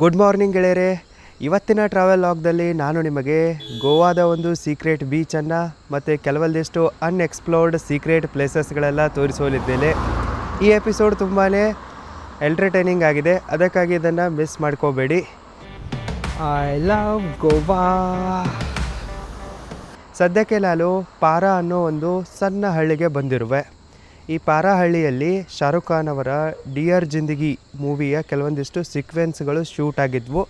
Good morning ಗೆಳೆಯರೆ. ಇವತ್ತಿನ travel ಲಾಗ್ದಲ್ಲಿ ನಾನು ನಿಮಗೆ ಗೋವಾದ ಒಂದು ಸೀಕ್ರೆಟ್ ಬೀಚನ್ನು ಮತ್ತು ಕೆಲವೊಂದಿಷ್ಟು ಅನ್ಎಕ್ಸ್ಪ್ಲೋರ್ಡ್ ಸೀಕ್ರೆಟ್ ಪ್ಲೇಸಸ್ಗಳೆಲ್ಲ ತೋರಿಸಲಿದ್ದೇನೆ. ಈ ಎಪಿಸೋಡ್ ತುಂಬಾ ಎಂಟರ್ಟೈನಿಂಗ್ ಆಗಿದೆ, ಅದಕ್ಕಾಗಿ ಇದನ್ನು ಮಿಸ್ ಮಾಡ್ಕೋಬೇಡಿ. I love Goa. ಸದ್ಯಕ್ಕೆ ನಾನು ಪಾರಾ ಅನ್ನೋ ಒಂದು ಸಣ್ಣ ಹಳ್ಳಿಗೆ ಬಂದಿರುವೆ. ಈ ಪಾರಾ ಹಳ್ಳಿಯಲ್ಲಿ ಶಾರುಖ್ ಖಾನ್ ಅವರ ಡಿಯರ್ ಜಿಂದಗಿ ಮೂವಿಯ ಕೆಲವೊಂದಿಷ್ಟು ಸೀಕ್ವೆನ್ಸ್ಗಳು ಶೂಟ್ ಆಗಿದ್ವು.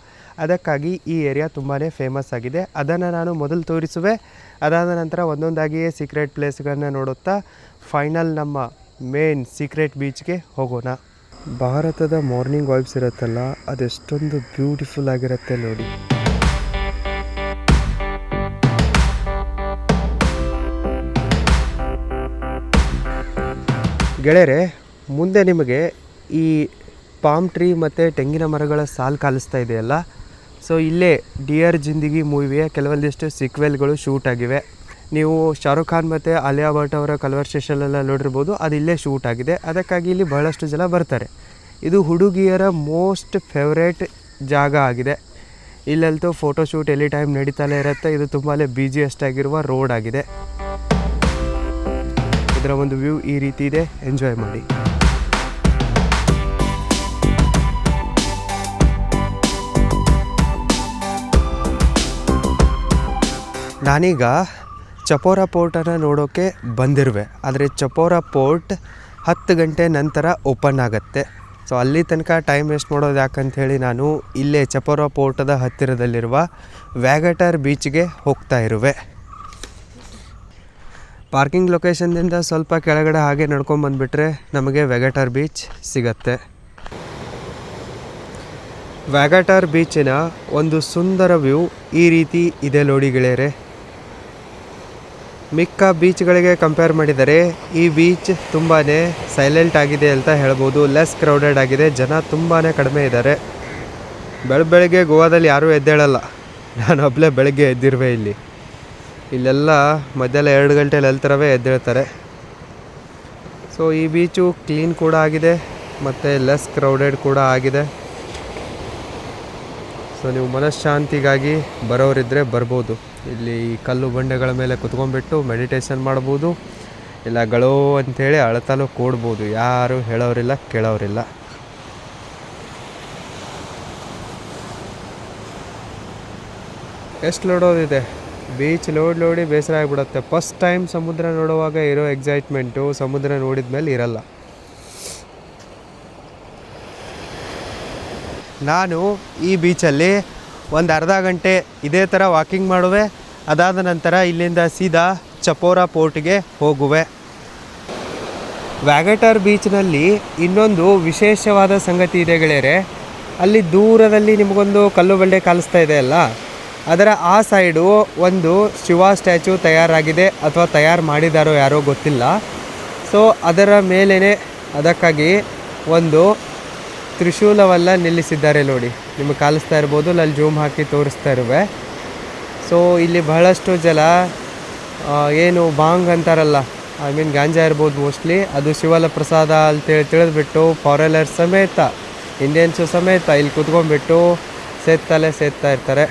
ಅದಕ್ಕಾಗಿ ಈ ಏರಿಯಾ ತುಂಬಾ ಫೇಮಸ್ ಆಗಿದೆ. ಅದನ್ನು ನಾನು ಮೊದಲು ತೋರಿಸುವೆ. ಅದಾದ ನಂತರ ಒಂದೊಂದಾಗಿಯೇ ಸೀಕ್ರೆಟ್ ಪ್ಲೇಸ್ಗಳನ್ನ ನೋಡುತ್ತಾ ಫೈನಲ್ ನಮ್ಮ ಮೇನ್ ಸೀಕ್ರೆಟ್ ಬೀಚ್ಗೆ ಹೋಗೋಣ. ಭಾರತದ ಮಾರ್ನಿಂಗ್ ವೈಬ್ಸ್ ಇರುತ್ತಲ್ಲ, ಅದೆಷ್ಟೊಂದು ಬ್ಯೂಟಿಫುಲ್ ಆಗಿರುತ್ತೆ ನೋಡಿ. ಗೆಳೆಯರೆ, ಮುಂದೆ ನಿಮಗೆ ಈ ಪಾಮ್ ಟ್ರೀ ಮತ್ತು ತೆಂಗಿನ ಮರಗಳ ಸಾಲು ಕಾಣಿಸ್ತಾ ಇದೆಯಲ್ಲ, ಸೊ ಇಲ್ಲೇ ಡಿಯರ್ ಜಿಂದಗಿ ಮೂವಿಯ ಕೆಲವೊಂದಿಷ್ಟು ಸೀಕ್ವೆಲ್ಗಳು ಶೂಟ್ ಆಗಿವೆ. ನೀವು ಶಾರುಖ್ ಖಾನ್ ಮತ್ತು ಆಲಿಯಾ ಭಟ್ ಅವರ ಕನ್ವರ್ಸೇಷನ್ನೆಲ್ಲ ನೋಡಿರ್ಬೋದು, ಅದು ಇಲ್ಲೇ ಶೂಟ್ ಆಗಿದೆ. ಅದಕ್ಕಾಗಿ ಇಲ್ಲಿ ಬಹಳಷ್ಟು ಜನ ಬರ್ತಾರೆ. ಇದು ಹುಡುಗಿಯರ ಮೋಸ್ಟ್ ಫೇವ್ರೇಟ್ ಜಾಗ ಆಗಿದೆ. ಇಲ್ಲಂತೂ ಫೋಟೋಶೂಟ್ ಎನಿ ಟೈಮ್ ನಡೀತಾನೆ ಇರುತ್ತೆ. ಇದು ತುಂಬಾ ಬಿಜಿಯೆಸ್ಟ್ ಆಗಿರುವ ರೋಡ್ ಆಗಿದೆ. ಇದರ ಒಂದು ವ್ಯೂ ಈ ರೀತಿ ಇದೆ, ಎಂಜಾಯ್ ಮಾಡಿ. ನಾನೀಗ ಚಪೋರಾ ಪೋರ್ಟನ್ನು ನೋಡೋಕ್ಕೆ ಬಂದಿರುವೆ. ಆದರೆ ಚಪೋರಾ ಪೋರ್ಟ್ 10 ಗಂಟೆ ನಂತರ ಓಪನ್ ಆಗುತ್ತೆ. ಸೊ ಅಲ್ಲಿ ತನಕ ಟೈಮ್ ವೇಸ್ಟ್ ಮಾಡೋದು ಯಾಕಂಥೇಳಿ ನಾನು ಇಲ್ಲೇ ಚಪೋರಾ ಪೋರ್ಟದ ಹತ್ತಿರದಲ್ಲಿರುವ ವ್ಯಾಗಟರ್ ಬೀಚ್ಗೆ ಹೋಗ್ತಾ ಇರುವೆ. ಪಾರ್ಕಿಂಗ್ ಲೊಕೇಶನ್ನಿಂದ ಸ್ವಲ್ಪ ಕೆಳಗಡೆ ಹಾಗೆ ನಡ್ಕೊಂಬಂದುಬಿಟ್ರೆ ನಮಗೆ ವ್ಯಾಗಟರ್ ಬೀಚ್ ಸಿಗತ್ತೆ. ವ್ಯಾಗಟರ್ ಬೀಚಿನ ಒಂದು ಸುಂದರ ವ್ಯೂ ಈ ರೀತಿ ಇದೆ ನೋಡಿ ಗೆಳೆಯರೆ. ಮಿಕ್ಕ ಬೀಚ್ಗಳಿಗೆ ಕಂಪೇರ್ ಮಾಡಿದರೆ ಈ ಬೀಚ್ ತುಂಬಾ ಸೈಲೆಂಟ್ ಆಗಿದೆ ಅಂತ ಹೇಳ್ಬೋದು. ಲೆಸ್ ಕ್ರೌಡೆಡ್ ಆಗಿದೆ, ಜನ ತುಂಬಾ ಕಡಿಮೆ ಇದ್ದಾರೆ. ಬೆಳಗ್ಗೆ ಗೋವಾದಲ್ಲಿ ಯಾರೂ ಎದ್ದೇಳಲ್ಲ. ನಾನು ಒಬ್ಬಳೇ ಬೆಳಗ್ಗೆ ಎದ್ದಿರುವೆ. ಇಲ್ಲೆಲ್ಲ ಮಧ್ಯಾಹ್ನ 2 ಗಂಟೆಲಿ ಎಲ್ತರವೇ ಎದ್ದೇಳ್ತಾರೆ. ಸೊ ಈ ಬೀಚು ಕ್ಲೀನ್ ಕೂಡ ಆಗಿದೆ ಮತ್ತು ಲೆಸ್ ಕ್ರೌಡೆಡ್ ಕೂಡ ಆಗಿದೆ. ಸೊ ನೀವು ಮನಃಶಾಂತಿಗಾಗಿ ಬರೋರಿದ್ದರೆ ಬರ್ಬೋದು. ಇಲ್ಲಿ ಕಲ್ಲು ಬಂಡೆಗಳ ಮೇಲೆ ಕುತ್ಕೊಂಡ್ಬಿಟ್ಟು ಮೆಡಿಟೇಷನ್ ಮಾಡ್ಬೋದು, ಇಲ್ಲ ಗಳೋ ಅಂಥೇಳಿ ಅಳತಲೂ ಕೂಡ್ಬೋದು. ಯಾರು ಹೇಳೋರಿಲ್ಲ, ಕೇಳೋರಿಲ್ಲ. ಎಷ್ಟು ನೋಡೋದಿದೆ. ಬೀಚ್ ನೋಡಿ ಬೇಸರ ಆಗಿಬಿಡುತ್ತೆ. ಫಸ್ಟ್ ಟೈಮ್ ಸಮುದ್ರ ನೋಡುವಾಗ ಇರೋ ಎಕ್ಸೈಟ್ಮೆಂಟು ಸಮುದ್ರ ನೋಡಿದ ಮೇಲೆ ಇರಲ್ಲ. ನಾನು ಈ ಬೀಚಲ್ಲಿ ಒಂದು ಅರ್ಧ ಗಂಟೆ ಇದೇ ಥರ ವಾಕಿಂಗ್ ಮಾಡುವೆ. ಅದಾದ ನಂತರ ಇಲ್ಲಿಂದ ಸೀದಾ ಚಪೋರಾ ಪೋರ್ಟ್ಗೆ ಹೋಗುವೆ. ವ್ಯಾಗಟರ್ ಬೀಚ್ನಲ್ಲಿ ಇನ್ನೊಂದು ವಿಶೇಷವಾದ ಸಂಗತಿ ಇದೆ ಗೆಳೆಯರೆ. ಅಲ್ಲಿ ದೂರದಲ್ಲಿ ನಿಮಗೊಂದು ಕಲ್ಲು ಬಂಡೆ ಕಾಣಿಸ್ತಾ ಇದೆ ಅಲ್ಲ, ಅದರ ಆ ಸೈಡು ಒಂದು ಶಿವ ಸ್ಟ್ಯಾಚು ತಯಾರಾಗಿದೆ, ಅಥವಾ ತಯಾರು ಮಾಡಿದಾರೋ ಯಾರೋ ಗೊತ್ತಿಲ್ಲ. ಸೊ ಅದರ ಮೇಲೇ ಅದಕ್ಕಾಗಿ ಒಂದು ತ್ರಿಶೂಲವೆಲ್ಲ ನಿಲ್ಲಿಸಿದ್ದಾರೆ ನೋಡಿ. ನಿಮಗೆ ಕಾಣಿಸ್ತಾ ಇರ್ಬೋದು, ಅಲ್ಲಿ ಜೂಮ್ ಹಾಕಿ ತೋರಿಸ್ತಾ ಇರುವೆ. ಸೊ ಇಲ್ಲಿ ಬಹಳಷ್ಟು ಜನ ಏನು ಬಾಂಗ್ ಅಂತಾರಲ್ಲ, ಐ ಮೀನ್ ಗಾಂಜಾ ಇರ್ಬೋದು ಮೋಸ್ಟ್ಲಿ, ಅದು ಶಿವಲ ಪ್ರಸಾದ ಅಂತೇಳಿ ತಿಳಿದ್ಬಿಟ್ಟು ಫಾರಿನರ್ಸ್ ಸಮೇತ, ಇಂಡಿಯನ್ಸು ಸಮೇತ ಇಲ್ಲಿ ಕುತ್ಕೊಂಡ್ಬಿಟ್ಟು ಸೇದ್ತಾ ಇರ್ತಾರೆ.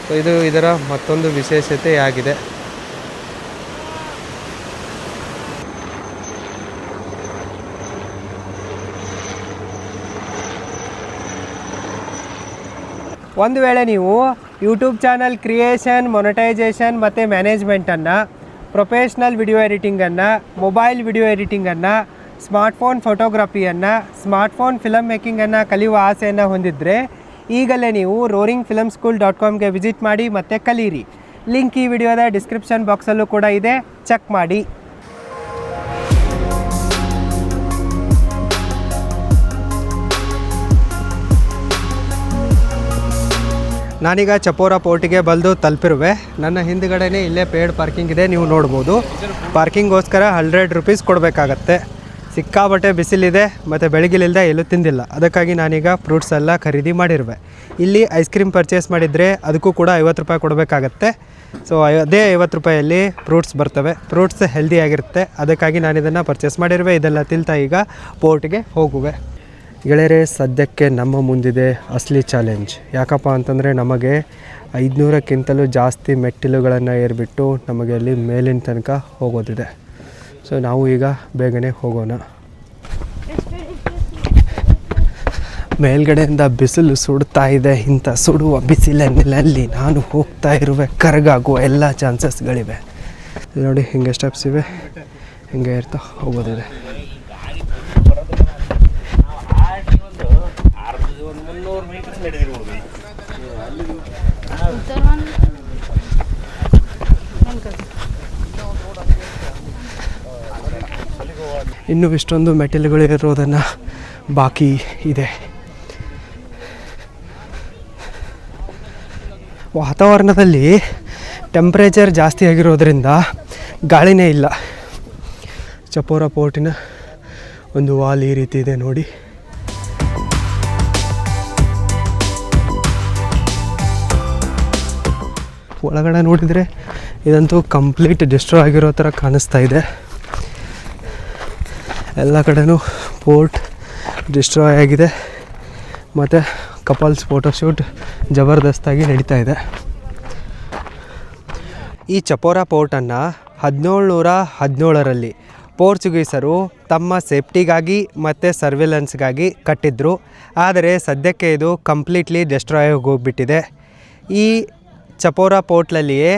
ಸೊ ಇದು ಇದರ ಮತ್ತೊಂದು ವಿಶೇಷತೆ ಆಗಿದೆ. ಒಂದು ವೇಳೆ ನೀವು ಯೂಟ್ಯೂಬ್ ಚಾನಲ್ ಕ್ರಿಯೇಷನ್, ಮೊನೆಟೈಸೇಷನ್ ಮತ್ತು ಮ್ಯಾನೇಜ್ಮೆಂಟನ್ನು, ಪ್ರೊಫೆಷ್ನಲ್ ವಿಡಿಯೋ ಎಡಿಟಿಂಗನ್ನು, ಮೊಬೈಲ್ ವಿಡಿಯೋ ಎಡಿಟಿಂಗನ್ನು, ಸ್ಮಾರ್ಟ್ಫೋನ್ ಫೋಟೋಗ್ರಫಿಯನ್ನು, ಸ್ಮಾರ್ಟ್ಫೋನ್ ಫಿಲಮ್ ಮೇಕಿಂಗನ್ನು ಕಲಿಯುವ ಆಸೆಯನ್ನು ಹೊಂದಿದ್ದರೆ ಈಗಲೇ ನೀವು roaringfilmschool.comಗೆ ವಿಸಿಟ್ ಮಾಡಿ ಮತ್ತು ಕಲೀರಿ. ಲಿಂಕ್ ಈ ವಿಡಿಯೋದ ಡಿಸ್ಕ್ರಿಪ್ಷನ್ ಬಾಕ್ಸಲ್ಲೂ ಕೂಡ ಇದೆ, ಚೆಕ್ ಮಾಡಿ. ನಾನೀಗ ಚಪೋರಾ ಪೋರ್ಟಿಗೆ ಬಂದು ತಲುಪಿರುವೆ. ನನ್ನ ಹಿಂದ್ಗಡೆನೇ ಇಲ್ಲೇ ಪೇಯ್ಡ್ ಪಾರ್ಕಿಂಗ್ ಇದೆ, ನೀವು ನೋಡ್ಬೋದು. ಪಾರ್ಕಿಂಗ್ಗೋಸ್ಕರ 100 ರೂಪೀಸ್ ಕೊಡಬೇಕಾಗತ್ತೆ. ಸಿಕ್ಕಾಬಟ್ಟೆ ಬಿಸಿಲಿದೆ ಮತ್ತು ಬೆಳಗಿಲಿಂದ ಎಲ್ಲೂ ತಿಂದಿಲ್ಲ. ಅದಕ್ಕಾಗಿ ನಾನೀಗ ಫ್ರೂಟ್ಸ್ ಎಲ್ಲ ಖರೀದಿ ಮಾಡಿರುವೆ. ಇಲ್ಲಿ ಐಸ್ ಕ್ರೀಮ್ ಪರ್ಚೇಸ್ ಮಾಡಿದರೆ ಅದಕ್ಕೂ ಕೂಡ 50 ರೂಪಾಯಿ ಕೊಡಬೇಕಾಗತ್ತೆ. ಸೊ ಅದೇ 50 ರೂಪಾಯಲ್ಲಿ ಫ್ರೂಟ್ಸ್ ಬರ್ತವೆ. ಫ್ರೂಟ್ಸ್ ಹೆಲ್ದಿ ಆಗಿರುತ್ತೆ, ಅದಕ್ಕಾಗಿ ನಾನು ಇದನ್ನು ಪರ್ಚೇಸ್ ಮಾಡಿರುವೆ. ಇದೆಲ್ಲ ತಿಂತಾ ಈಗ ಪೋರ್ಟ್ಗೆ ಹೋಗುವೆ. ಗೆಳೆಯರೆ, ಸದ್ಯಕ್ಕೆ ನಮ್ಮ ಮುಂದಿದೆ ಅಸಲಿ ಚಾಲೆಂಜ್. ಯಾಕಪ್ಪ ಅಂತಂದರೆ ನಮಗೆ 500ಕ್ಕಿಂತಲೂ ಜಾಸ್ತಿ ಮೆಟ್ಟಿಲುಗಳನ್ನು ಏರಿಬಿಟ್ಟು ನಮಗೆ ಅಲ್ಲಿ ಮೇಲಿನ ತನಕ ಹೋಗೋದಿದೆ. ಸೊ ನಾವು ಈಗ ಬೇಗನೆ ಹೋಗೋಣ. ಮೇಲ್ಗಡೆಯಿಂದ ಬಿಸಿಲು ಸುಡ್ತಾ ಇದೆ. ಇಂಥ ಸುಡುವ ಬಿಸಿಲಿನಲ್ಲಿ ನಾನು ಹೋಗ್ತಾ ಇರುವೆ, ಕರಗಾಗುವ ಎಲ್ಲ ಚಾನ್ಸಸ್ಗಳಿವೆ. ನೋಡಿ ಹಿಂಗೆ ಸ್ಟೆಪ್ಸ್ ಇವೆ, ಹಿಂಗೆ ಇರ್ತಾ ಹೋಗೋದಿದೆ. ಇನ್ನೂ ಇಷ್ಟೊಂದು ಮೆಟ್ಟಿಲುಗಳು ಇರೋದನ್ನು ಬಾಕಿ ಇದೆ. ವಾತಾವರಣದಲ್ಲಿ ಟೆಂಪ್ರೇಚರ್ ಜಾಸ್ತಿ ಆಗಿರೋದ್ರಿಂದ ಗಾಳಿನೇ ಇಲ್ಲ. ಚಪೋರ ಪೋರ್ಟಿನ ಒಂದು ವಾಲ್ ಈ ರೀತಿ ಇದೆ ನೋಡಿ. ಒಳಗಡೆ ನೋಡಿದರೆ ಇದಂತೂ ಕಂಪ್ಲೀಟ್ ಡಿಸ್ಟ್ರಾಯ್ ಆಗಿರೋ ಥರ ಕಾಣಿಸ್ತಾ ಇದೆ. ಎಲ್ಲ ಕಡೆನೂ ಪೋರ್ಟ್ ಡಿಸ್ಟ್ರಾಯ್ ಆಗಿದೆ ಮತ್ತು ಕಪಲ್ಸ್ ಫೋಟೋಶೂಟ್ ಜಬರ್ದಸ್ತಾಗಿ ನಡೀತಾ ಇದೆ. ಈ ಚಪೋರ ಪೋರ್ಟನ್ನು 1717ರಲ್ಲಿ ಪೋರ್ಚುಗೀಸರು ತಮ್ಮ ಸೇಫ್ಟಿಗಾಗಿ ಮತ್ತು ಸರ್ವಿಲೆನ್ಸ್ಗಾಗಿ ಕಟ್ಟಿದ್ರು. ಆದರೆ ಸದ್ಯಕ್ಕೆ ಇದು ಕಂಪ್ಲೀಟ್ಲಿ ಡಿಸ್ಟ್ರಾಯ್ ಹೋಗಿಬಿಟ್ಟಿದೆ. ಈ ಚಪೋರ ಪೋರ್ಟ್ನಲ್ಲಿಯೇ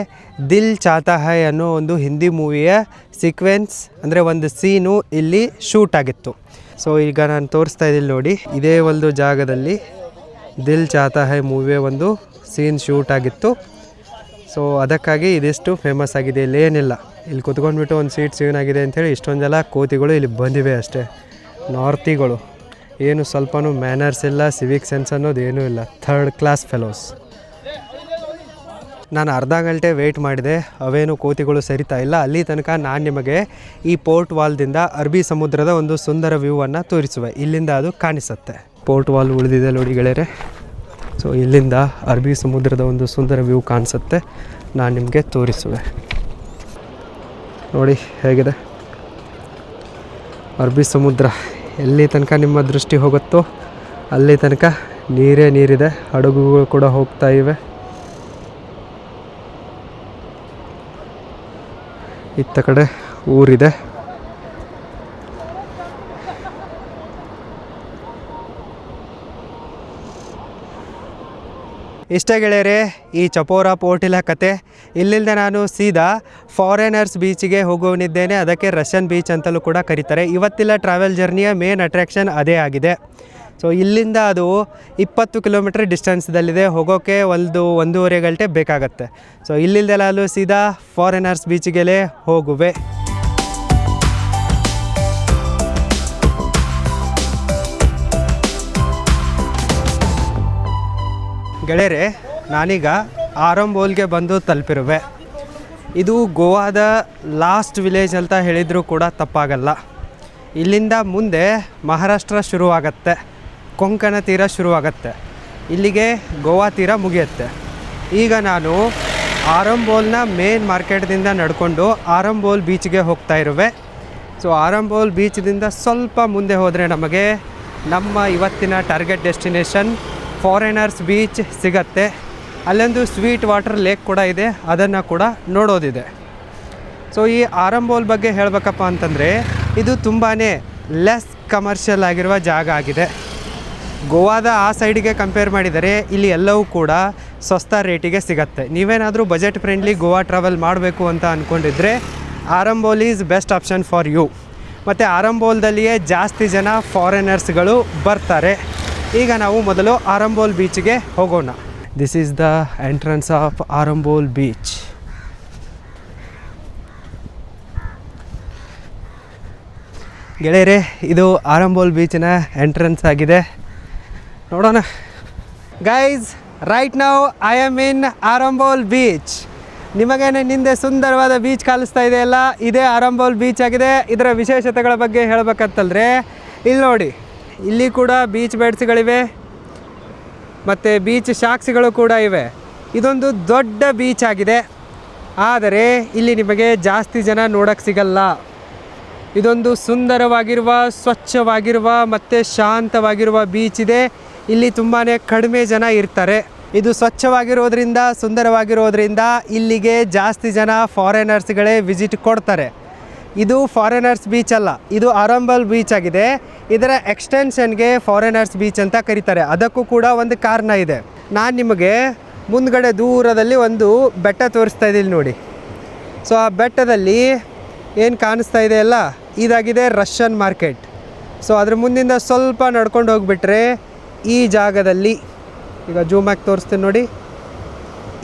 ದಿಲ್ ಚಾಹತಾ ಹೈ ಅನ್ನೋ ಒಂದು ಹಿಂದಿ ಮೂವಿಯ ಸೀಕ್ವೆನ್ಸ್ ಅಂದರೆ ಒಂದು ಸೀನು ಇಲ್ಲಿ ಶೂಟ್ ಆಗಿತ್ತು. ಸೊ ಈಗ ನಾನು ತೋರಿಸ್ತಾ ಇದ್ದೀನಿ ನೋಡಿ, ಇದೇ ಒಂದು ಜಾಗದಲ್ಲಿ ದಿಲ್ ಚಾಹತಾ ಹೈ ಮೂವಿಯ ಒಂದು ಸೀನ್ ಶೂಟ್ ಆಗಿತ್ತು. ಸೊ ಅದಕ್ಕಾಗಿ ಇದಿಷ್ಟು ಫೇಮಸ್ ಆಗಿದೆ. ಇಲ್ಲಿ ಏನಿಲ್ಲ, ಇಲ್ಲಿ ಕುತ್ಕೊಂಡ್ಬಿಟ್ಟು ಒಂದು ಸೀನ್ ಆಗಿದೆ ಅಂಥೇಳಿ ಇಷ್ಟೊಂದು ಜನ ಕೋತಿಗಳು ಇಲ್ಲಿ ಬಂದಿವೆ ಅಷ್ಟೇ. ನಾರ್ತಿಗಳು ಏನು ಸ್ವಲ್ಪನೂ ಮ್ಯಾನರ್ಸ್ ಇಲ್ಲ, ಸಿವಿಕ್ ಸೆನ್ಸ್ ಅನ್ನೋದು ಏನೂ ಇಲ್ಲ. Third class fellows. ನಾನು ಅರ್ಧ ಗಂಟೆ ವೆಯ್ಟ್ ಮಾಡಿದೆ, ಅವೇನು ಕೋತಿಗಳು ಸರಿತಾ ಇಲ್ಲ. ಅಲ್ಲಿ ತನಕ ನಾನು ನಿಮಗೆ ಈ ಪೋರ್ಟ್ ವಾಲ್ದಿಂದ ಅರಬ್ಬಿ ಸಮುದ್ರದ ಒಂದು ಸುಂದರ ವ್ಯೂವನ್ನು ತೋರಿಸುವೆ. ಇಲ್ಲಿಂದ ಅದು ಕಾಣಿಸುತ್ತೆ. ಪೋರ್ಟ್ ವಾಲ್ ಉಳಿದಿದೆ ನೋಡಿ ಗೆಳೆಯರೆ. ಸೊ ಇಲ್ಲಿಂದ ಅರಬ್ಬಿ ಸಮುದ್ರದ ಒಂದು ಸುಂದರ ವ್ಯೂ ಕಾಣಿಸುತ್ತೆ, ನಾನು ನಿಮಗೆ ತೋರಿಸುವೆ. ನೋಡಿ ಹೇಗಿದೆ ಅರಬ್ಬಿ ಸಮುದ್ರ. ಎಲ್ಲಿ ತನಕ ನಿಮ್ಮ ದೃಷ್ಟಿ ಹೋಗುತ್ತೋ ಅಲ್ಲಿ ತನಕ ನೀರೇ ನೀರಿದೆ. ಹಡಗುಗಳು ಕೂಡ ಹೋಗ್ತಾ ಇವೆ. ಇತ್ತ ಕಡೆ ಊರಿದೆ. ಇಷ್ಟ ಗೆಳೆಯರೆ ಈ ಚಪೋರ ಪೋರ್ಟಿನ ಕತೆ. ಇಲ್ಲಿಂದ ನಾನು ಸೀದಾ ಫಾರಿನರ್ಸ್ ಬೀಚಿಗೆ ಹೋಗೋನಿದ್ದೇನೆ. ಅದಕ್ಕೆ ರಷ್ಯನ್ ಬೀಚ್ ಅಂತಲೂ ಕೂಡ ಕರೀತಾರೆ. ಇವತ್ತಿನ ಟ್ರಾವೆಲ್ ಜರ್ನಿಯ ಮೇನ್ ಅಟ್ರ್ಯಾಕ್ಷನ್ ಅದೇ ಆಗಿದೆ. ಸೊ ಇಲ್ಲಿಂದ ಅದು 20 ಕಿಲೋಮೀಟ್ರ್ ಡಿಸ್ಟೆನ್ಸ್ದಲ್ಲಿದೆ. ಹೋಗೋಕ್ಕೆ 1-1.5 ಗಂಟೆ ಬೇಕಾಗತ್ತೆ. ಸೊ ಇಲ್ಲಿಂದ ನಾನು ಸೀದಾ ಫಾರಿನರ್ಸ್ ಬೀಚಿಗೆ ಹೋಗುವೆ. ಗೆಳೆಯರೆ, ನಾನೀಗ ಆರಂಬೋಲ್ಗೆ ಬಂದು ತಲುಪಿರುವೆ. ಇದು ಗೋವಾದ ಲಾಸ್ಟ್ ವಿಲೇಜ್ ಅಂತ ಹೇಳಿದರೂ ಕೂಡ ತಪ್ಪಾಗಲ್ಲ. ಇಲ್ಲಿಂದ ಮುಂದೆ ಮಹಾರಾಷ್ಟ್ರ ಶುರುವಾಗತ್ತೆ, ಕೊಂಕಣ ತೀರ ಶುರುವಾಗತ್ತೆ, ಇಲ್ಲಿಗೆ ಗೋವಾ ತೀರ ಮುಗಿಯುತ್ತೆ. ಈಗ ನಾನು ಆರಂಬೋಲ್ನ ಮೇನ್ ಮಾರ್ಕೆಟ್ದಿಂದ ನಡ್ಕೊಂಡು ಆರಂಬೋಲ್ ಬೀಚ್ಗೆ ಹೋಗ್ತಾ ಇರುವೆ. ಸೊ ಆರಂಬೋಲ್ ಬೀಚ್ದಿಂದ ಸ್ವಲ್ಪ ಮುಂದೆ ಹೋದರೆ ನಮಗೆ ನಮ್ಮ ಇವತ್ತಿನ ಟಾರ್ಗೆಟ್ ಡೆಸ್ಟಿನೇಷನ್ ಫಾರಿನರ್ಸ್ ಬೀಚ್ ಸಿಗತ್ತೆ. ಅಲ್ಲೊಂದು ಸ್ವೀಟ್ ವಾಟರ್ ಲೇಕ್ ಕೂಡ ಇದೆ, ಅದನ್ನು ಕೂಡ ನೋಡೋದಿದೆ. ಸೊ ಈ ಆರಂಬೋಲ್ ಬಗ್ಗೆ ಹೇಳಬೇಕಪ್ಪ ಅಂತಂದರೆ ಇದು ತುಂಬಾ ಲೆಸ್ ಕಮರ್ಷಿಯಲ್ ಆಗಿರುವ ಜಾಗ ಆಗಿದೆ. ಗೋವಾದ ಆ ಸೈಡಿಗೆ ಕಂಪೇರ್ ಮಾಡಿದರೆ ಇಲ್ಲಿ ಎಲ್ಲವೂ ಕೂಡ ಸಸ್ತಾ ರೇಟಿಗೆ ಸಿಗತ್ತೆ. ನೀವೇನಾದರೂ ಬಜೆಟ್ ಫ್ರೆಂಡ್ಲಿ ಗೋವಾ ಟ್ರಾವೆಲ್ ಮಾಡಬೇಕು ಅಂತ ಅಂದ್ಕೊಂಡಿದ್ರೆ Arambol is best option for you. ಮತ್ತು ಆರಂಬೋಲ್ದಲ್ಲಿಯೇ ಜಾಸ್ತಿ ಜನ ಫಾರಿನರ್ಸ್ಗಳು ಬರ್ತಾರೆ. ಈಗ ನಾವು ಮೊದಲು ಆರಂಬೋಲ್ ಬೀಚ್ಗೆ ಹೋಗೋಣ. This is the entrance of Arambol beach. ಗೆಳೆಯರೆ, ಇದು ಆರಂಬೋಲ್ ಬೀಚಿನ ಎಂಟ್ರೆನ್ಸ್ ಆಗಿದೆ. ನೋಡೋಣ. Guys, right now I am in Arambol beach. ನಿಮಗೇನೆ ನಿಂದೆ ಸುಂದರವಾದ ಬೀಚ್ ಕಾಣಿಸ್ತಾ ಇದೆಯಲ್ಲ, ಇದೇ ಆರಂಬೋಲ್ ಬೀಚ್ ಆಗಿದೆ. ಇದರ ವಿಶೇಷತೆಗಳ ಬಗ್ಗೆ ಹೇಳಬೇಕಂತಂದರೆ ಇಲ್ಲಿ ನೋಡಿ, ಇಲ್ಲಿ ಕೂಡ ಬೀಚ್ ಬೆಡ್ಸ್ಗಳಿವೆ ಮತ್ತು ಬೀಚ್ ಶಾಕ್ಸ್ಗಳು ಕೂಡ ಇವೆ. ಇದೊಂದು ದೊಡ್ಡ ಬೀಚ್ ಆಗಿದೆ. ಆದರೆ ಇಲ್ಲಿ ನಿಮಗೆ ಜಾಸ್ತಿ ಜನ ನೋಡೋಕ್ಕೆ ಸಿಗಲ್ಲ. ಇದೊಂದು ಸುಂದರವಾಗಿರುವ ಸ್ವಚ್ಛವಾಗಿರುವ ಮತ್ತು ಶಾಂತವಾಗಿರುವ ಬೀಚ್ ಇದೆ. ಇಲ್ಲಿ ತುಂಬಾ ಕಡಿಮೆ ಜನ ಇರ್ತಾರೆ. ಇದು ಸ್ವಚ್ಛವಾಗಿರೋದ್ರಿಂದ ಸುಂದರವಾಗಿರೋದ್ರಿಂದ ಇಲ್ಲಿಗೆ ಜಾಸ್ತಿ ಜನ ಫಾರಿನರ್ಸ್ಗಳೇ ವಿಸಿಟ್ ಕೊಡ್ತಾರೆ. ಇದು ಫಾರಿನರ್ಸ್ ಬೀಚ್ ಅಲ್ಲ, ಇದು ಆರಂಬಲ್ ಬೀಚ್ ಆಗಿದೆ. ಇದರ ಎಕ್ಸ್ಟೆನ್ಷನ್ಗೆ ಫಾರಿನರ್ಸ್ ಬೀಚ್ ಅಂತ ಕರೀತಾರೆ. ಅದಕ್ಕೂ ಕೂಡ ಒಂದು ಕಾರಣ ಇದೆ. ನಾನು ನಿಮಗೆ ಮುಂದ್ಗಡೆ ದೂರದಲ್ಲಿ ಒಂದು ಬೆಟ್ಟ ತೋರಿಸ್ತಾ ಇದ್ದೀನಿ ನೋಡಿ. ಸೊ ಆ ಬೆಟ್ಟದಲ್ಲಿ ಏನು ಕಾಣಿಸ್ತಾ ಇದೆ ಅಲ್ಲ, ಇದಾಗಿದೆ ರಷ್ಯನ್ ಮಾರ್ಕೆಟ್. ಸೊ ಅದ್ರ ಮುಂದಿಂದ ಸ್ವಲ್ಪ ನಡ್ಕೊಂಡು ಹೋಗಿಬಿಟ್ರೆ ಈ ಜಾಗದಲ್ಲಿ, ಈಗ ಜೂಮಾಗಿ ತೋರಿಸ್ತೀನಿ ನೋಡಿ,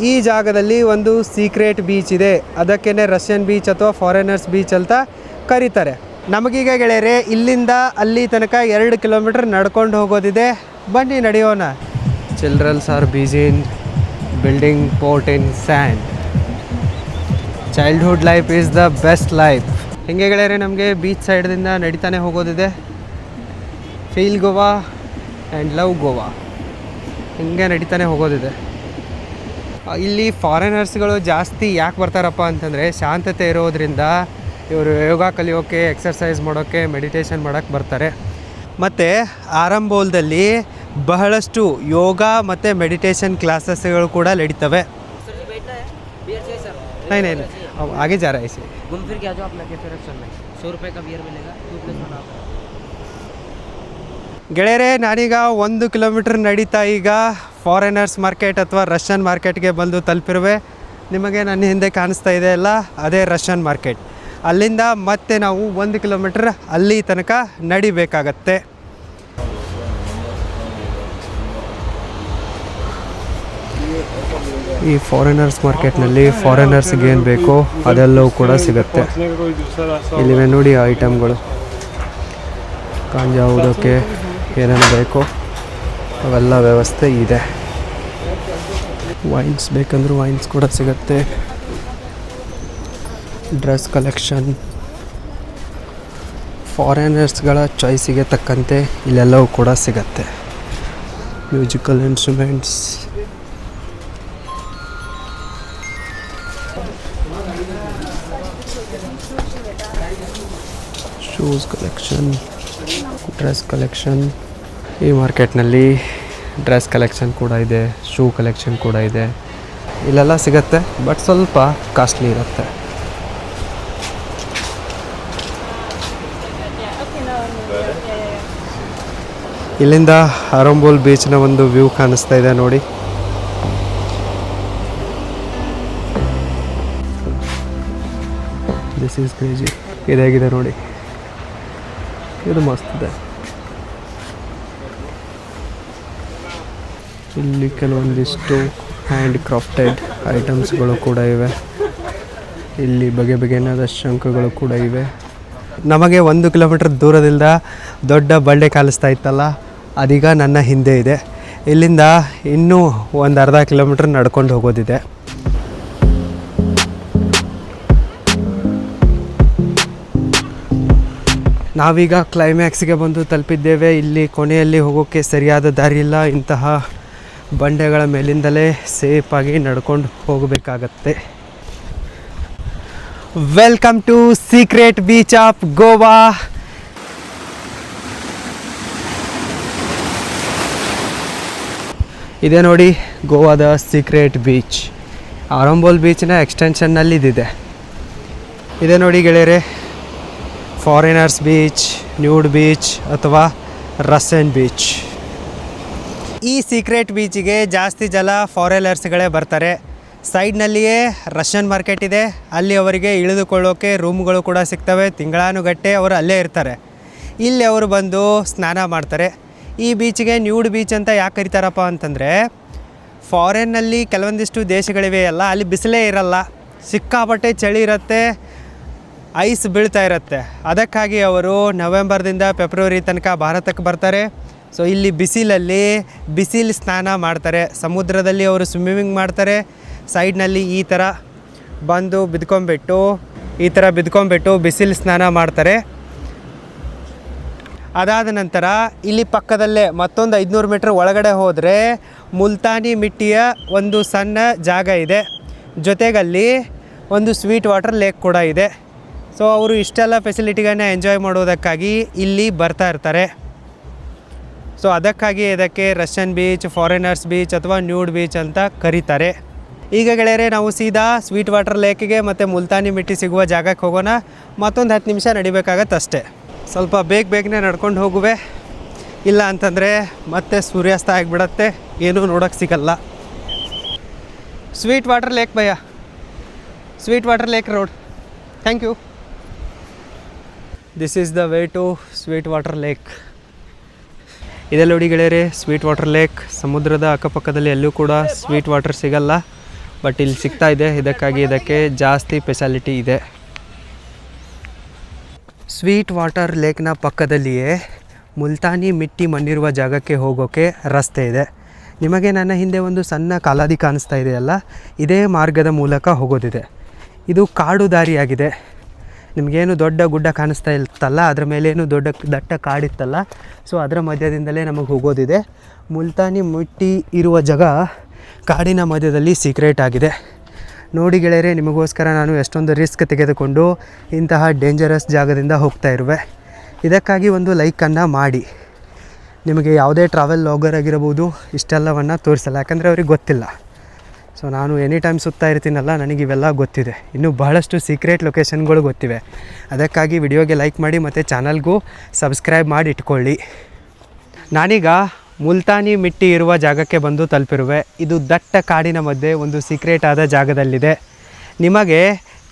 ಈ ಜಾಗದಲ್ಲಿ ಒಂದು ಸೀಕ್ರೆಟ್ ಬೀಚ್ ಇದೆ. ಅದಕ್ಕೇ ರಷ್ಯನ್ ಬೀಚ್ ಅಥವಾ ಫಾರಿನರ್ಸ್ ಬೀಚ್ ಅಂತ ಕರೀತಾರೆ. ನಮಗೀಗ ಗೆಳೆಯರೆ ಇಲ್ಲಿಂದ ಅಲ್ಲಿ ತನಕ 2 ಕಿಲೋಮೀಟರ್ ನಡ್ಕೊಂಡು ಹೋಗೋದಿದೆ. ಬನ್ನಿ ನಡೆಯೋಣ. Childrens are busy in building fort in sand. Childhood life is the best life. ಹಿಂಗೆ ಗೆಳೆಯರೆ ನಮಗೆ ಬೀಚ್ ಸೈಡ್ದಿಂದ ನಡೀತಾನೆ ಹೋಗೋದಿದೆ. Feel Goa and love Goa ಹಿಂಗೆ ನಡೀತಾನೆ ಹೋಗೋದಿದೆ. ಇಲ್ಲಿ ಫಾರಿನರ್ಸ್ಗಳು ಜಾಸ್ತಿ ಯಾಕೆ ಬರ್ತಾರಪ್ಪ ಅಂತಂದರೆ ಶಾಂತತೆ ಇರೋದ್ರಿಂದ ಇವರು ಯೋಗ ಕಲಿಯೋಕ್ಕೆ, ಎಕ್ಸರ್ಸೈಸ್ ಮಾಡೋಕ್ಕೆ, ಮೆಡಿಟೇಷನ್ ಮಾಡೋಕ್ಕೆ ಬರ್ತಾರೆ. ಮತ್ತು ಆರಂಬೋಲ್ದಲ್ಲಿ ಬಹಳಷ್ಟು ಯೋಗ ಮತ್ತು ಮೆಡಿಟೇಷನ್ ಕ್ಲಾಸಸ್ಗಳು ಕೂಡ ನಡೀತವೆ. नहीं आगे जा रहा है इसे घूम फिर के आ जाओ अपना कैफे चल रहा है 100 रुपये का बियर मिलेगा 2+1 ऑफर. ಗೆಳೆಯರೆ ನಾನೀಗ 1 ಕಿಲೋಮೀಟರ್ ನಡೀತಾ ಈಗ ಫಾರಿನರ್ಸ್ ಮಾರ್ಕೆಟ್ ಅಥವಾ ರಷ್ಯನ್ ಮಾರ್ಕೆಟ್ಗೆ ಬಂದು ತಲುಪಿರುವೆ. ನಿಮಗೆ ನನ್ನ ಹಿಂದೆ ಕಾಣಿಸ್ತಾ ಇದೆ ಅಲ್ಲ, ಅದೇ ರಷ್ಯನ್ ಮಾರ್ಕೆಟ್. ಅಲ್ಲಿಂದ ಮತ್ತೆ ನಾವು 1 ಕಿಲೋಮೀಟರ್ ಅಲ್ಲಿ ತನಕ ನಡಿಬೇಕಾಗತ್ತೆ. ಈ ಫಾರಿನರ್ಸ್ ಮಾರ್ಕೆಟ್ನಲ್ಲಿ ಫಾರಿನರ್ಸ್ಗೆ ಏನು ಬೇಕೋ ಅದೆಲ್ಲವೂ ಕೂಡ ಸಿಗುತ್ತೆ. ಇಲ್ಲಿವೆ ನೋಡಿ ಐಟಮ್ಗಳು, ಗಾಂಜಾ ಊದೋಕ್ಕೆ ಏನೇನು ಬೇಕೋ ಅವೆಲ್ಲ ವ್ಯವಸ್ಥೆ ಇದೆ. ವೈನ್ಸ್ ಬೇಕಂದ್ರೂ ವೈನ್ಸ್ ಕೂಡ ಸಿಗುತ್ತೆ. ಡ್ರೆಸ್ ಕಲೆಕ್ಷನ್, ಫಾರಿನರ್ಸ್ಗಳ ಚಾಯ್ಸಿಗೆ ತಕ್ಕಂತೆ ಇಲ್ಲೆಲ್ಲವೂ ಕೂಡ ಸಿಗುತ್ತೆ. Musical instruments, shoes collection, dress collection. ಈ ಮಾರ್ಕೆಟ್ನಲ್ಲಿ ಡ್ರೆಸ್ ಕಲೆಕ್ಷನ್ ಕೂಡ ಇದೆ, ಶೂ ಕಲೆಕ್ಷನ್ ಕೂಡ ಇದೆ. ಇಲ್ಲೆಲ್ಲ ಸಿಗುತ್ತೆ, ಬಟ್ ಸ್ವಲ್ಪ ಕಾಸ್ಟ್ಲಿ ಇರುತ್ತೆ. ಇಲ್ಲಿಂದ ಆರಂಬೋಲ್ ಬೀಚ್ನ ಒಂದು ವ್ಯೂ ಕಾಣಿಸ್ತಾ ಇದೆ ನೋಡಿ. This is crazy. ಇದಾಗಿದೆ ನೋಡಿ, ಇದು ಮಸ್ತ್ ಇದೆ. ಇಲ್ಲಿ ಕೆಲವೊಂದಿಷ್ಟು ಹ್ಯಾಂಡ್ ಕ್ರಾಫ್ಟೆಡ್ ಐಟಮ್ಸ್ಗಳು ಕೂಡ ಇವೆ. ಇಲ್ಲಿ ಬಗೆ ಬಗೆಯಾದ ಶಂಖಗಳು ಕೂಡ ಇವೆ. ನಮಗೆ 1 ಕಿಲೋಮೀಟರ್ ದೂರದಿಂದ ದೊಡ್ಡ ಬಂಡೆ ಕಾಣಿಸ್ತಾ ಇತ್ತಲ್ಲ, ಅದೀಗ ನನ್ನ ಹಿಂದೆ ಇದೆ. ಇಲ್ಲಿಂದ ಇನ್ನೂ ಒಂದು ಅರ್ಧ ಕಿಲೋಮೀಟರ್ ನಡ್ಕೊಂಡು ಹೋಗೋದಿದೆ. ನಾವೀಗ ಕ್ಲೈಮ್ಯಾಕ್ಸ್ಗೆ ಬಂದು ತಲುಪಿದ್ದೇವೆ. ಇಲ್ಲಿ ಕೊನೆಯಲ್ಲಿ ಹೋಗೋಕ್ಕೆ ಸರಿಯಾದ ದಾರಿ ಇಲ್ಲ. ಇಂತಹ ಬಂಡೆಗಳ ಮೇಲಿಂದಲೇ ಸೇಫಾಗಿ ನಡ್ಕೊಂಡು ಹೋಗಬೇಕಾಗತ್ತೆ. Welcome to secret beach of Goa. ಇದೆ ನೋಡಿ ಗೋವಾದ ಸೀಕ್ರೆಟ್ ಬೀಚ್. ಆರಂಬೋಲ್ ಬೀಚ್ನ ಎಕ್ಸ್ಟೆನ್ಷನ್ನಲ್ಲಿ ಇದಿದೆ. ಇದೆ ನೋಡಿ ಗೆಳೆಯರೆ, ಫಾರಿನರ್ಸ್ ಬೀಚ್, ನ್ಯೂಡ್ ಬೀಚ್ ಅಥವಾ ರಷ್ಯನ್ ಬೀಚ್. ಈ ಸೀಕ್ರೆಟ್ ಬೀಚಿಗೆ ಜಾಸ್ತಿ ಜನ ಫಾರಿನರ್ಸ್ಗಳೇ ಬರ್ತಾರೆ. ಸೈಡ್ನಲ್ಲಿಯೇ ರಷ್ಯನ್ ಮಾರ್ಕೆಟ್ ಇದೆ. ಅಲ್ಲಿ ಅವರಿಗೆ ಇಳಿದುಕೊಳ್ಳೋಕೆ ರೂಮ್ಗಳು ಕೂಡ ಸಿಗ್ತವೆ. ತಿಂಗಳಾನುಗಟ್ಟೆ ಅವರು ಅಲ್ಲೇ ಇರ್ತಾರೆ. ಇಲ್ಲಿ ಅವರು ಬಂದು ಸ್ನಾನ ಮಾಡ್ತಾರೆ. ಈ ಬೀಚಿಗೆ ನ್ಯೂಡ್ ಬೀಚ್ ಅಂತ ಯಾಕೆ ಕರೀತಾರಪ್ಪ ಅಂತಂದರೆ, ಫಾರಿನ್ನಲ್ಲಿ ಕೆಲವೊಂದಿಷ್ಟು ದೇಶಗಳಿವೆ ಅಲ್ಲ, ಅಲ್ಲಿ ಬಿಸಿಲೇ ಇರಲ್ಲ, ಸಿಕ್ಕಾಪಟ್ಟೆ ಚಳಿ ಇರುತ್ತೆ, ಐಸ್ ಬೀಳ್ತಾ ಇರುತ್ತೆ. ಅದಕ್ಕಾಗಿ ಅವರು ನವೆಂಬರ್ದಿಂದ ಫೆಬ್ರವರಿ ತನಕ ಭಾರತಕ್ಕೆ ಬರ್ತಾರೆ. ಸೊ ಇಲ್ಲಿ ಬಿಸಿಲು ಸ್ನಾನ ಮಾಡ್ತಾರೆ. ಸಮುದ್ರದಲ್ಲಿ ಅವರು ಸ್ವಿಮ್ಮಿಂಗ್ ಮಾಡ್ತಾರೆ. ಸೈಡ್ನಲ್ಲಿ ಈ ಥರ ಬಂದು ಬಿದ್ಕೊಂಬಿಟ್ಟು ಬಿಸಿಲು ಸ್ನಾನ ಮಾಡ್ತಾರೆ. ಅದಾದ ನಂತರ ಇಲ್ಲಿ ಪಕ್ಕದಲ್ಲೇ ಮತ್ತೊಂದು 500 ಮೀಟ್ರ್ ಒಳಗಡೆ ಹೋದರೆ ಮುಲ್ತಾನಿ ಮಿಟ್ಟಿಯ ಒಂದು ಸಣ್ಣ ಜಾಗ ಇದೆ. ಜೊತೆಗಲ್ಲಿ ಒಂದು ಸ್ವೀಟ್ ವಾಟರ್ ಲೇಕ್ ಕೂಡ ಇದೆ. ಸೊ ಅವರು ಇಷ್ಟೆಲ್ಲ ಫೆಸಿಲಿಟಿಗಳನ್ನ ಎಂಜಾಯ್ ಮಾಡೋದಕ್ಕಾಗಿ ಇಲ್ಲಿ ಬರ್ತಾ ಇರ್ತಾರೆ. ಸೊ ಅದಕ್ಕಾಗಿ ಇದಕ್ಕೆ ರಷ್ಯನ್ ಬೀಚ್, ಫಾರಿನರ್ಸ್ ಬೀಚ್ ಅಥವಾ ನ್ಯೂಡ್ ಬೀಚ್ ಅಂತ ಕರೀತಾರೆ. ಈಗ ಗೆಳೆಯರೆ ನಾವು ಸೀದಾ ಸ್ವೀಟ್ ವಾಟರ್ ಲೇಕಿಗೆ ಮತ್ತು ಮುಲ್ತಾನಿ ಮಿಟ್ಟಿ ಸಿಗುವ ಜಾಗಕ್ಕೆ ಹೋಗೋಣ. ಮತ್ತೊಂದು 10 ನಿಮಿಷ ನಡಿಬೇಕಾಗತ್ತೆ ಅಷ್ಟೇ. ಸ್ವಲ್ಪ ಬೇಗನೆ ನಡ್ಕೊಂಡು ಹೋಗುವೆ, ಇಲ್ಲ ಅಂತಂದರೆ ಮತ್ತೆ ಸೂರ್ಯಾಸ್ತ ಆಗಿಬಿಡತ್ತೆ, ಏನೂ ನೋಡೋಕ್ಕೆ ಸಿಗಲ್ಲ. ಸ್ವೀಟ್ ವಾಟರ್ ಲೇಕ್ ಭಯ್ಯ, sweet water lake road. Thank you. This is the way to sweet water lake. ಇದೆಲ್ಲ ನೋಡಿ ಗೆಳೆಯರೆ ಸ್ವೀಟ್ ವಾಟರ್ ಲೇಕ್. ಸಮುದ್ರದ ಅಕ್ಕಪಕ್ಕದಲ್ಲಿ ಎಲ್ಲೂ ಕೂಡ ಸ್ವೀಟ್ ವಾಟರ್ ಸಿಗಲ್ಲ, ಬಟ್ ಇಲ್ಲಿ ಸಿಗ್ತಾ ಇದೆ. ಇದಕ್ಕಾಗಿ ಇದಕ್ಕೆ ಜಾಸ್ತಿ ಫೆಸಿಲಿಟಿ ಇದೆ. ಸ್ವೀಟ್ ವಾಟರ್ ಲೇಕ್ನ ಪಕ್ಕದಲ್ಲಿಯೇ ಮುಲ್ತಾನಿ ಮಿಟ್ಟಿ ಮಣ್ಣಿರುವ ಜಾಗಕ್ಕೆ ಹೋಗೋಕ್ಕೆ ರಸ್ತೆ ಇದೆ. ನಿಮಗೆ ನನ್ನ ಹಿಂದೆ ಒಂದು ಸಣ್ಣ ಕಾಲಾದಿ ಕಾಣಿಸ್ತಾ ಇದೆಯಲ್ಲ, ಇದೇ ಮಾರ್ಗದ ಮೂಲಕ ಹೋಗೋದಿದೆ. ಇದು ಕಾಡು ದಾರಿಯಾಗಿದೆ. ನಿಮಗೇನು ದೊಡ್ಡ ಗುಡ್ಡ ಕಾಣಿಸ್ತಾ ಇರ್ತಲ್ಲ, ಅದರ ಮೇಲೇನು ದಟ್ಟ ಕಾಡಿತ್ತಲ್ಲ, ಸೊ ಅದರ ಮಧ್ಯದಿಂದಲೇ ನಮಗೆ ಹೋಗೋದಿದೆ. ಮುಲ್ತಾನಿ ಮಿಟ್ಟಿ ಇರುವ ಜಾಗ ಕಾಡಿನ ಮಧ್ಯದಲ್ಲಿ ಸೀಕ್ರೆಟ್ ಆಗಿದೆ. ನೋಡಿ ಗೆಳೆಯರೆ, ನಿಮಗೋಸ್ಕರ ನಾನು ಎಷ್ಟೊಂದು ರಿಸ್ಕ್ ತೆಗೆದುಕೊಂಡು ಇಂತಹ ಡೇಂಜರಸ್ ಜಾಗದಿಂದ ಹೋಗ್ತಾ ಇರುವೆ. ಇದಕ್ಕಾಗಿ ಒಂದು ಲೈಕನ್ನು ಮಾಡಿ. ನಿಮಗೆ ಯಾವುದೇ ಟ್ರಾವೆಲ್ ಲಾಗರ್ ಆಗಿರಬಹುದು ಇಷ್ಟೆಲ್ಲವನ್ನು ತೋರಿಸಲ್ಲ, ಯಾಕಂದರೆ ಅವ್ರಿಗೆ ಗೊತ್ತಿಲ್ಲ. ಸೊ ನಾನು ಎನಿ ಟೈಮ್ ಸುತ್ತಾ ಇರ್ತೀನಲ್ಲ, ನನಗಿವೆಲ್ಲ ಗೊತ್ತಿದೆ. ಇನ್ನೂ ಬಹಳಷ್ಟು ಸೀಕ್ರೆಟ್ ಲೊಕೇಶನ್ಗಳು ಗೊತ್ತಿವೆ. ಅದಕ್ಕಾಗಿ ವಿಡಿಯೋಗೆ ಲೈಕ್ ಮಾಡಿ ಮತ್ತು ಚಾನಲ್ಗೂ ಸಬ್ಸ್ಕ್ರೈಬ್ ಮಾಡಿ ಇಟ್ಕೊಳ್ಳಿ. ನಾನೀಗ ಮುಲ್ತಾನಿ ಮಿಟ್ಟಿ ಇರುವ ಜಾಗಕ್ಕೆ ಬಂದು ತಲುಪಿರುವೆ. ಇದು ದಟ್ಟ ಕಾಡಿನ ಮಧ್ಯೆ ಒಂದು ಸೀಕ್ರೆಟ್ ಆದ ಜಾಗದಲ್ಲಿದೆ. ನಿಮಗೆ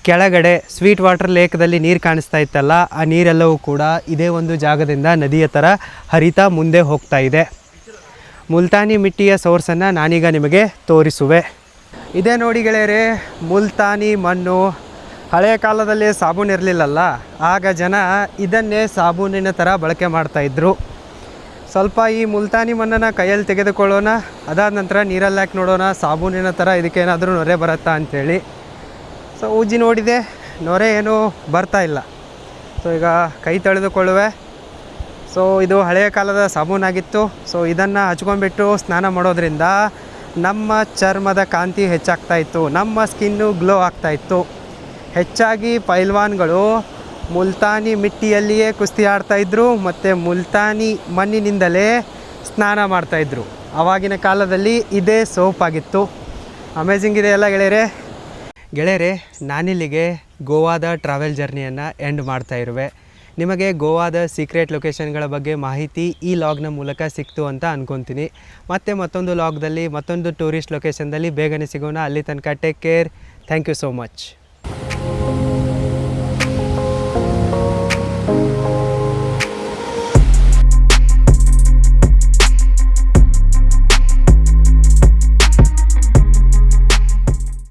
ಕೆಳಗಡೆ ಸ್ವೀಟ್ ವಾಟರ್ ಲೇಕ್ದಲ್ಲಿ ನೀರು ಕಾಣಿಸ್ತಾ ಇತ್ತಲ್ಲ, ಆ ನೀರೆಲ್ಲವೂ ಕೂಡ ಇದೇ ಒಂದು ಜಾಗದಿಂದ ನದಿಯ ಥರ ಹರಿತಾ ಮುಂದೆ ಹೋಗ್ತಾ ಇದೆ. ಮುಲ್ತಾನಿ ಮಿಟ್ಟಿಯ ಸೋರ್ಸನ್ನು ನಾನೀಗ ನಿಮಗೆ ತೋರಿಸುವೆ. ಇದೇ ನೋಡಿ ಗೆಳೆಯರೆ, ಮುಲ್ತಾನಿ ಮಣ್ಣು. ಹಳೆಯ ಕಾಲದಲ್ಲಿ ಸಾಬೂನು ಇರಲಿಲ್ಲಲ್ಲ, ಆಗ ಜನ ಇದನ್ನೇ ಸಾಬೂನಿನ ಥರ ಬಳಕೆ ಮಾಡ್ತಾಯಿದ್ರು. ಸ್ವಲ್ಪ ಈ ಮುಲ್ತಾನಿ ಮಣ್ಣನ್ನು ಕೈಯಲ್ಲಿ ತೆಗೆದುಕೊಳ್ಳೋಣ, ಅದಾದ ನಂತರ ನೀರಲ್ಲಿ ಹಾಕಿ ನೋಡೋಣ ಸಾಬೂನಿನ ಥರ ಇದಕ್ಕೇನಾದರೂ ನೊರೆ ಬರುತ್ತಾ ಅಂಥೇಳಿ. ಸೊ ಉಜ್ಜಿ ನೋಡಿದೆ, ನೊರೆ ಏನೂ ಬರ್ತಾ ಇಲ್ಲ. ಸೊ ಈಗ ಕೈ ತೊಳೆದುಕೊಳ್ಳುವೆ. ಸೊ ಇದು ಹಳೆಯ ಕಾಲದ ಸಾಬೂನಾಗಿತ್ತು. ಸೊ ಇದನ್ನು ಹಚ್ಕೊಂಡ್ಬಿಟ್ಟು ಸ್ನಾನ ಮಾಡೋದ್ರಿಂದ ನಮ್ಮ ಚರ್ಮದ ಕಾಂತಿ ಹೆಚ್ಚಾಗ್ತಾಯಿತ್ತು, ನಮ್ಮ ಸ್ಕಿನ್ನು ಗ್ಲೋ ಆಗ್ತಾಯಿತ್ತು. ಹೆಚ್ಚಾಗಿ ಪೈಲ್ವಾನ್ಗಳು ಮುಲ್ತಾನಿ ಮಿಟ್ಟಿಯಲ್ಲಿಯೇ ಕುಸ್ತಿ ಆಡ್ತಾಯಿದ್ರು ಮತ್ತು ಮುಲ್ತಾನಿ ಮಣ್ಣಿನಿಂದಲೇ ಸ್ನಾನ ಮಾಡ್ತಾಯಿದ್ರು. ಆವಾಗಿನ ಕಾಲದಲ್ಲಿ ಇದೇ ಸೋಪ್ ಆಗಿತ್ತು. ಅಮೇಜಿಂಗ್ ಇದೆಯಲ್ಲ ಗೆಳೆಯರೆ, ನಾನಿಲ್ಲಿಗೆ ಗೋವಾದ ಟ್ರಾವೆಲ್ ಜರ್ನಿಯನ್ನು ಎಂಡ್ ಮಾಡ್ತಾ ಇರುವೆ. ನಿಮಗೆ ಗೋವಾದ ಸೀಕ್ರೆಟ್ ಲೊಕೇಶನ್ಗಳ ಬಗ್ಗೆ ಮಾಹಿತಿ ಈ ಲಾಗ್ನ ಮೂಲಕ ಸಿಕ್ತು ಅಂತ ಅಂದ್ಕೊತೀನಿ. ಮತ್ತೆ ಮತ್ತೊಂದು ಲಾಗ್ದಲ್ಲಿ ಮತ್ತೊಂದು ಟೂರಿಸ್ಟ್ ಲೊಕೇಶನ್ದಲ್ಲಿ ಬೇಗನೆ ಸಿಗೋಣ. ಅಲ್ಲಿ ತನಕ take care. Thank you so much.